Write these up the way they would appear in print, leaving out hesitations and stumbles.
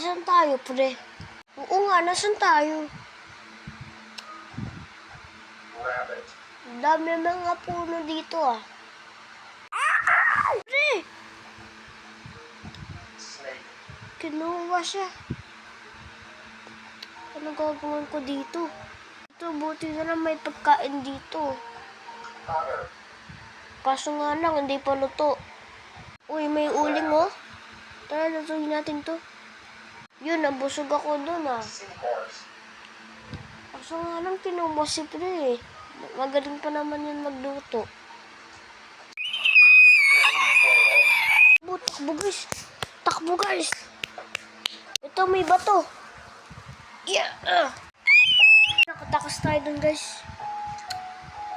Nasaan tayo, pre? Oo nga, nasaan tayo? Dami mga puno dito, ah. Pre! Kinuha siya. Ano gagawin ko dito? Ito, buti na lang may pagkain dito. Kaso nga lang, hindi pa luto. Uy, may uling, oh. Tara, lutuin natin to. Yun, nabusog ako dun, ah. Kaso nga lang, kinuha si pre, eh. Magaling pa naman yun magluto. Takbo, guys. Takbo, guys. Ito, may bato. Yeah. Nakatakas tayo dun, guys.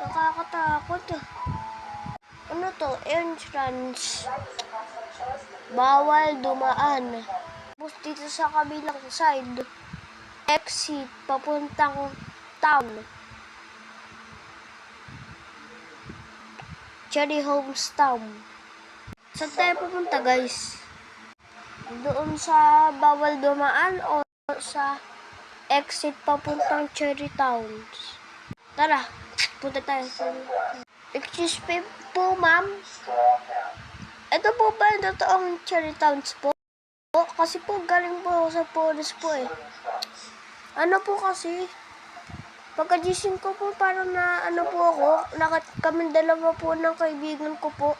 Nakakatakot, ah. Ano to? Entrance. Bawal dumaan. Tapos dito sa kabilang side. Exit. Papuntang town. Cherry Homes Town. Saan tayo pupunta, guys? Doon sa bawal dumaan o sa exit papuntang Cherry Towns? Tara, punta tayo sa... Excuse me po, ma'am. Ito po ba yung totoong Cherry Towns po? Kasi po, galing po ako sa police po, eh. Ano po kasi, pagka-gising ko po, parang na, ano po ako, kami dalawa po ng kaibigan ko po,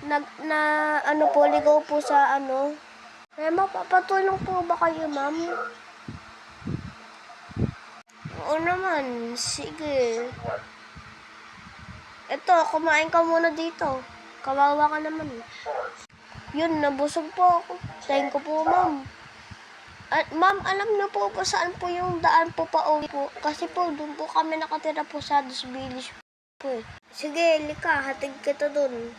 ano po, ligaw po sa ano. Kaya mapapatulong po ba kayo, ma'am? Oo naman, sige. Eto, kumain ka muna dito. Kawawa ka naman. Yun, nabusog po ako. Thank you po, ma'am. At ma'am, alam niyo po ba saan po yung daan po pa-uwi po? Kasi po, doon po kami nakatira po sa Dos Village po, eh. Sige, lika, hatid kita doon.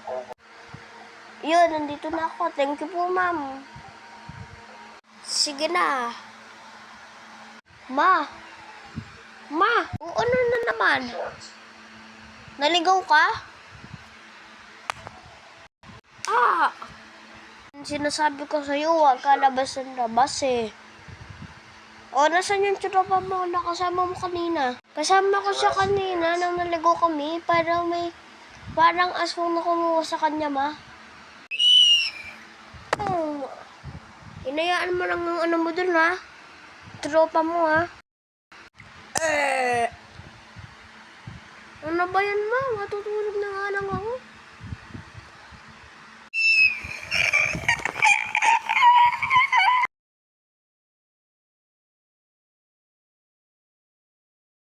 Yun, nandito na ako. Thank you po, ma'am. Sige na. Ma! O ano na naman? Naligaw ka? Sinasabi ko sa'yo, huwag ka labas ng labas, eh. O, nasan yung tropa mo na kasama mo kanina? Kasama ko siya kanina nang naligaw kami. Parang aswang na kumuha sa kanya, ma. Inayaan mo lang yung ano mo dun, ha? Tropa mo, ha? Ano ba yan, ma? Matutulog na